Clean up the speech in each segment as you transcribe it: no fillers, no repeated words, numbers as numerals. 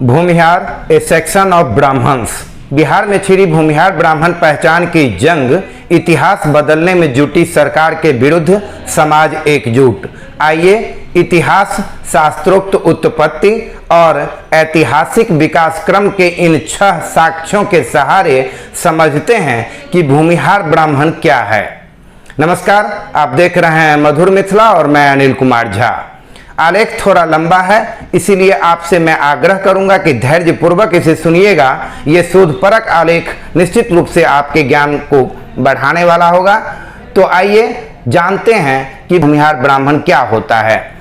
Bhumihar a section of Brahmins. Bihar में छिड़ी भूमिहार ब्राह्मण पहचान की जंग, इतिहास बदलने में जुटी सरकार के विरुद्ध समाज एकजुट। आइए इतिहास, शास्त्रोक्त उत्पत्ति और ऐतिहासिक विकास क्रम के इन 6 साक्ष्यों के सहारे समझते हैं कि भूमिहार ब्राह्मण क्या है। नमस्कार, आप देख रहे हैं मधुर मिथिला और मैं अनिल कुमार झा। आलेख थोड़ा लंबा है, इसीलिए आपसे मैं आग्रह करूंगा कि धैर्य पूर्वक इसे सुनिएगा। ये शोधपरक आलेख निश्चित रूप से आपके ज्ञान को बढ़ाने वाला होगा। तो आइए जानते हैं कि भूमिहार ब्राह्मण क्या होता है।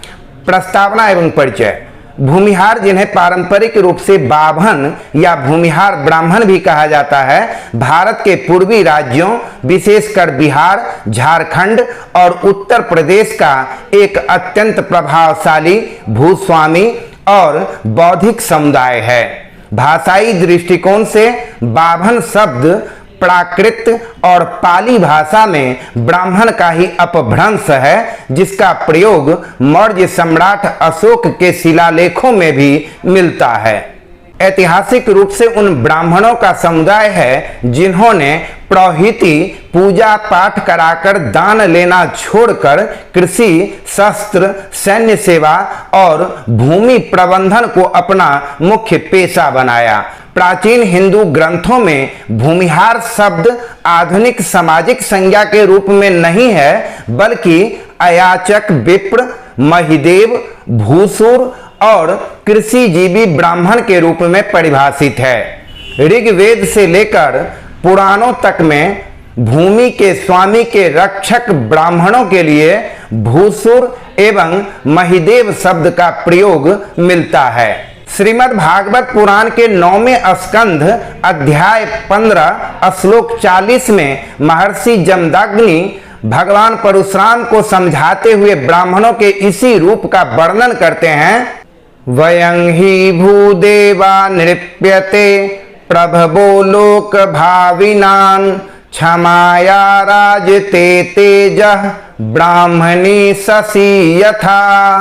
प्रस्तावना एवं परिचय। भूमिहार, जिन्हें पारंपरिक रूप से बाभन या भूमिहार ब्राह्मण भी कहा जाता है, भारत के पूर्वी राज्यों विशेषकर बिहार, झारखंड और उत्तर प्रदेश का एक अत्यंत प्रभावशाली भूस्वामी और बौद्धिक समुदाय है। भाषाई दृष्टिकोण से बाभन शब्द प्राकृत और पाली भाषा में ब्राह्मण का ही अपभ्रंश है, जिसका प्रयोग मौर्य सम्राट अशोक के शिलालेखों में भी मिलता है। ऐतिहासिक रूप से उन ब्राह्मणों का समुदाय है जिन्होंने प्रौहिती पूजा पाठ कराकर दान लेना छोड़कर कृषि, शस्त्र, सैन्य सेवा और भूमि प्रबंधन को अपना मुख्य पेशा बनाया। प्राचीन हिंदू ग्रंथों में भूमिहार शब्द आधुनिक सामाजिक संज्ञा के रूप में नहीं है, बल्कि अयाचक, विप्र, महिदेव, भूसुर और कृषिजीवी ब्राह्मण के रूप में परिभाषित है। ऋग्वेद से लेकर पुराणों तक में भूमि के स्वामी के रक्षक ब्राह्मणों के लिए भूसुर एवं महिदेव शब्द का प्रयोग मिलता है। श्रीमद् भागवत पुराण के 9वें स्कंध अध्याय 15 श्लोक 40 में महर्षि जमदग्नि भगवान परशुराम को समझाते हुए ब्राह्मणों के इसी रूप का वर्णन करते हैं। वयं ही भूदेवा नृप्यते प्रभवो लोक भाविनान क्षमाया राजते तेजः ब्राह्मणी शशि यथा।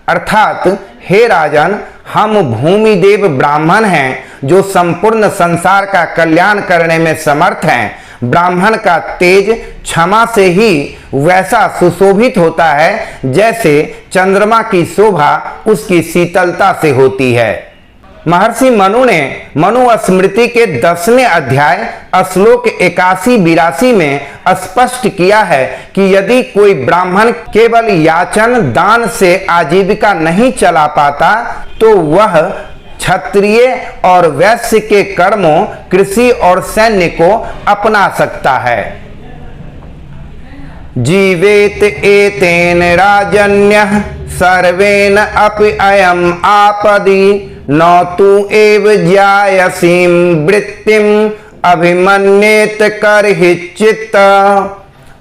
अर्थात, हे राजन, हम भूमि देव ब्राह्मण हैं जो संपूर्ण संसार का कल्याण करने में समर्थ हैं। ब्राह्मण का तेज क्षमा से ही वैसा सुशोभित होता है जैसे चंद्रमा की शोभा उसकी शीतलता से होती है। महर्षि मनु ने मनुस्मृति के 10वें अध्याय श्लोक 81-82 में स्पष्ट किया है कि यदि कोई ब्राह्मण केवल याचन दान से आजीविका नहीं चला पाता तो वह क्षत्रिय और वैश्य के कर्मों, कृषि और सैन्य को अपना सकता है। जीवेत एतेन राजन्यः सर्वेन अपि अयम् आपदि न तु एव ज्यायसीं वृत्तिम् अभिमन्येत करहिचित्।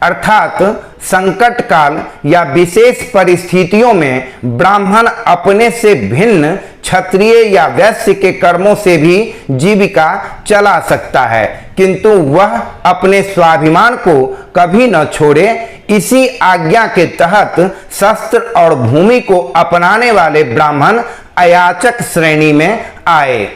अर्थात, संकट काल या विशेष परिस्थितियों में ब्राह्मण अपने से भिन्न क्षत्रिय या वैश्य के कर्मों से भी जीविका चला सकता है, किंतु वह अपने स्वाभिमान को कभी न छोड़े। इसी आज्ञा के तहत शस्त्र और भूमि को अपनाने वाले ब्राह्मण अयाचक श्रेणी में आए।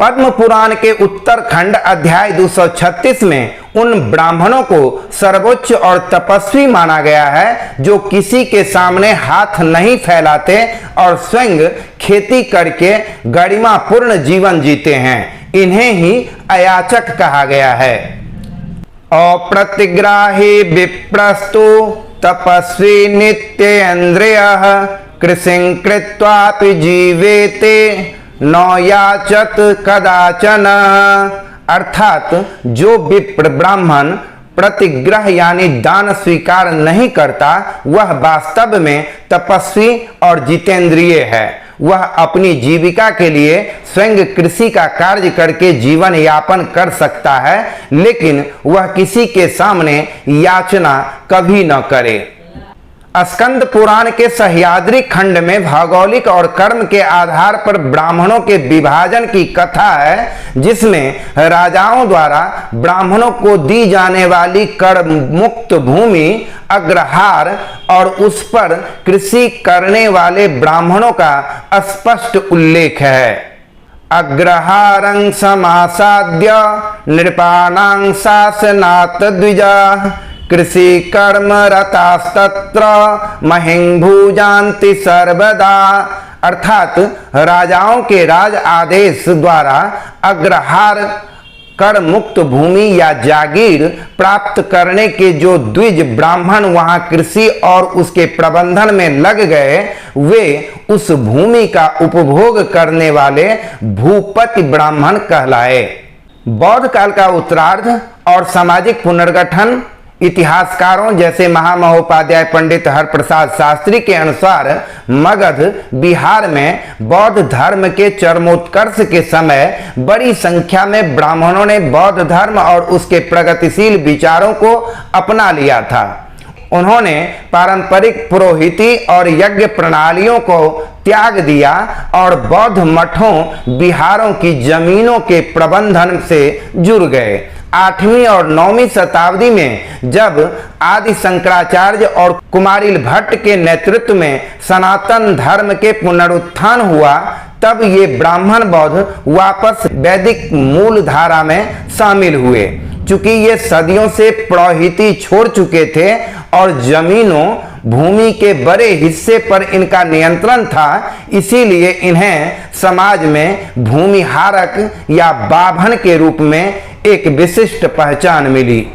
पद्म पुराण के उत्तरखंड अध्याय 236 में उन ब्राह्मणों को सर्वोच्च और तपस्वी माना गया है जो किसी के सामने हाथ नहीं फैलाते और स्वयं खेती करके गरिमापूर्ण जीवन जीते हैं। इन्हें ही अयाचक कहा गया है। अप्रतिग्राही विप्रस्तु तपस्वी नित्येन्द्रियः कृषिं कृत्वापि जीवेते न याचत कदाचन। अर्थात, जो विप्र ब्राह्मण प्रतिग्रह यानी दान स्वीकार नहीं करता वह वास्तव में तपस्वी और जितेंद्रिय है। वह अपनी जीविका के लिए स्वयं कृषि का कार्य करके जीवन यापन कर सकता है, लेकिन वह किसी के सामने याचना कभी न करे। स्कंद पुराण के सह्याद्री खंड में भौगोलिक और कर्म के आधार पर ब्राह्मणों के विभाजन की कथा है, जिसमें राजाओं द्वारा ब्राह्मणों को दी जाने वाली कर मुक्त भूमि अग्रहार और उस पर कृषि करने वाले ब्राह्मणों का स्पष्ट उल्लेख है। अग्रहारं समासाद्य नृपाणां शासनात् द्विजा कृषि कर्म रतास्तत्र महिं भुजान्ति सर्वदा। अर्थात राजाओं के राज आदेश द्वारा अग्रहार कर मुक्त भूमि या जागीर प्राप्त करने के जो द्विज ब्राह्मण वहां कृषि और उसके प्रबंधन में लग गए, वे उस भूमि का उपभोग करने वाले भूपति ब्राह्मण कहलाए। बौद्ध काल का उत्तरार्ध और सामाजिक पुनर्गठन इतिहासकारों जैसे महामहोपाध्याय पंडित हरप्रसाद शास्त्री के अनुसार मगध बिहार में बौद्ध धर्म के चरमोत्कर्ष के समय बड़ी संख्या में ब्राह्मणों ने बौद्ध धर्म और उसके प्रगतिशील विचारों को अपना लिया था। उन्होंने पारंपरिक पुरोहिती और यज्ञ प्रणालियों को त्याग दिया और बौद्ध मठों विहारों की जमीनों के प्रबंधन से जुड़ गए। 8वीं और 9वीं शताब्दी में जब आदि शंकराचार्य और कुमारिल भट्ट के नेतृत्व में सनातन धर्म के पुनरुत्थान हुआ, तब ये ब्राह्मण बौद्ध वापस वैदिक मूल धारा में शामिल हुए। चूंकि ये सदियों से पुरोहिती छोड़ चुके थे और जमीनों भूमि के बड़े हिस्से पर इनका नियंत्रण था, इसीलिए इन्हें समाज में भूमिहारक या बाभन के रूप में एक विशिष्ट पहचान मिली।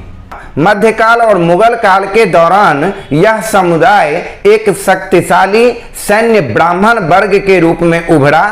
मध्यकाल और मुगल काल के दौरान यह समुदाय एक शक्तिशाली सैन्य ब्राह्मण वर्ग के रूप में उभरा।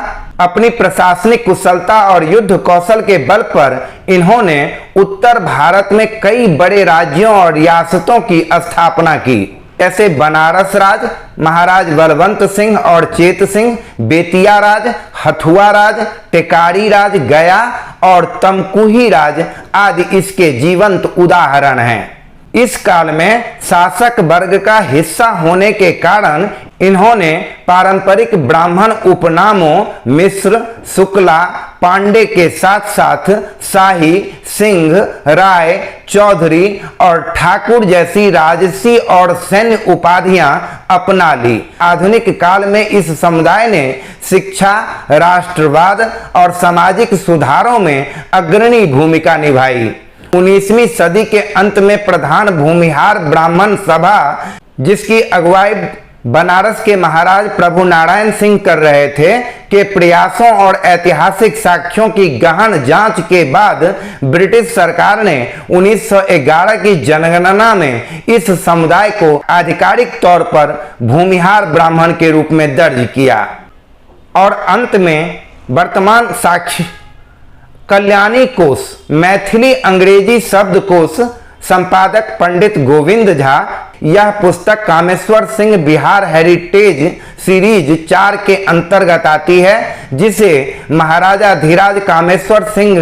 अपनी प्रशासनिक कुशलता और युद्ध कौशल के बल पर इन्होंने उत्तर भारत में कई बड़े राज्यों और रियासतों की स्थापना की, जैसे बनारस राज, महाराज बलवंत सिंह और चेत सिंह, बेतिया राज, हथुआ राज, टेकारी राज, गया और तमकुही राज आदि इसके जीवंत उदाहरण हैं। इस काल में शासक वर्ग का हिस्सा होने के कारण इन्होंने पारंपरिक ब्राह्मण उपनामों मिश्र, शुक्ला, पांडे के साथ साथ शाही, सिंह, राय, चौधरी और ठाकुर जैसी राजसी और सैन्य उपाधियां अपना ली। आधुनिक काल में इस समुदाय ने शिक्षा, राष्ट्रवाद और सामाजिक सुधारों में अग्रणी भूमिका निभाई। 19वीं सदी के अंत में प्रधान भूमिहार ब्राह्मण सभा, जिसकी अगुवाई बनारस के महाराज प्रभु नारायण सिंह कर रहे थे, के प्रयासों और ऐतिहासिक साक्ष्यों की गहन जांच के बाद ब्रिटिश सरकार ने 1911 की जनगणना में इस समुदाय को आधिकारिक तौर पर भूमिहार ब्राह्मण के रूप में दर्ज किया। और अंत में वर्तमान साक्ष्य कल्याणी कोश मैथिली अंग्रेजी शब्दकोश संपादक पंडित गोविंद झा। यह पुस्तक कामेश्वर सिंह बिहार हेरिटेज सीरीज 4 के अंतर्गत आती है, जिसे महाराजा धीराज कामेश्वर सिंह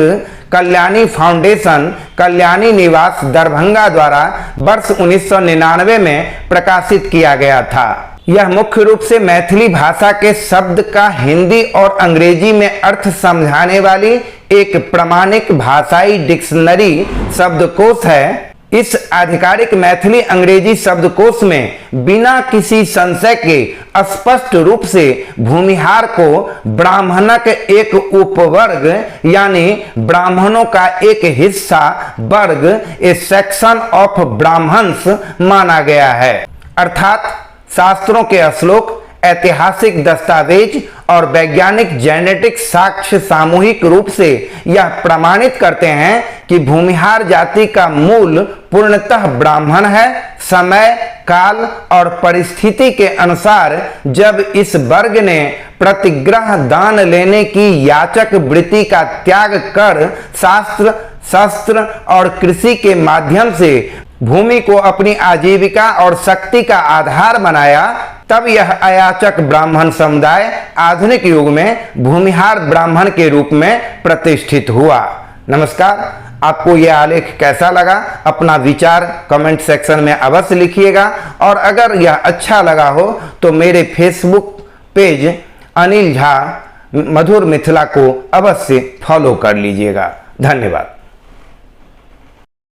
कल्याणी फाउंडेशन, कल्याणी निवास, दरभंगा द्वारा वर्ष 1999 में प्रकाशित किया गया था। यह मुख्य रूप से मैथिली भाषा के शब्द का हिंदी और अंग्रेजी में अर्थ समझाने वाली एक प्रमाणिक भाषाई डिक्शनरी शब्दकोश है। इस आधिकारिक मैथिली अंग्रेजी शब्दकोश में बिना किसी संशय के स्पष्ट रूप से भूमिहार को ब्राह्मणक एक उपवर्ग यानी ब्राह्मणों का एक हिस्सा, वर्ग, ए सेक्शन ऑफ ब्राह्मण्स माना गया है। अर्थात शास्त्रों के श्लोक, ऐतिहासिक दस्तावेज और वैज्ञानिक जेनेटिक साक्ष्य सामूहिक रूप से यह प्रमाणित करते हैं कि भूमिहार जाति का मूल पूर्णतः ब्राह्मण है। समय, काल और परिस्थिति के अनुसार जब इस वर्ग ने प्रतिग्रह दान लेने की याचक वृत्ति का त्याग कर शास्त्र, शस्त्र और कृषि के माध्यम से भूमि को अपनी आजीविका और शक्ति का आधार बनाया, तब यह अयाचक ब्राह्मण समुदाय आधुनिक युग में भूमिहार ब्राह्मण के रूप में प्रतिष्ठित हुआ। नमस्कार, आपको यह आलेख कैसा लगा? अपना विचार कमेंट सेक्शन में अवश्य लिखिएगा और अगर यह अच्छा लगा हो तो मेरे फेसबुक पेज अनिल झा मधुर मिथिला को अवश्य फॉलो कर लीजिएगा। धन्यवाद।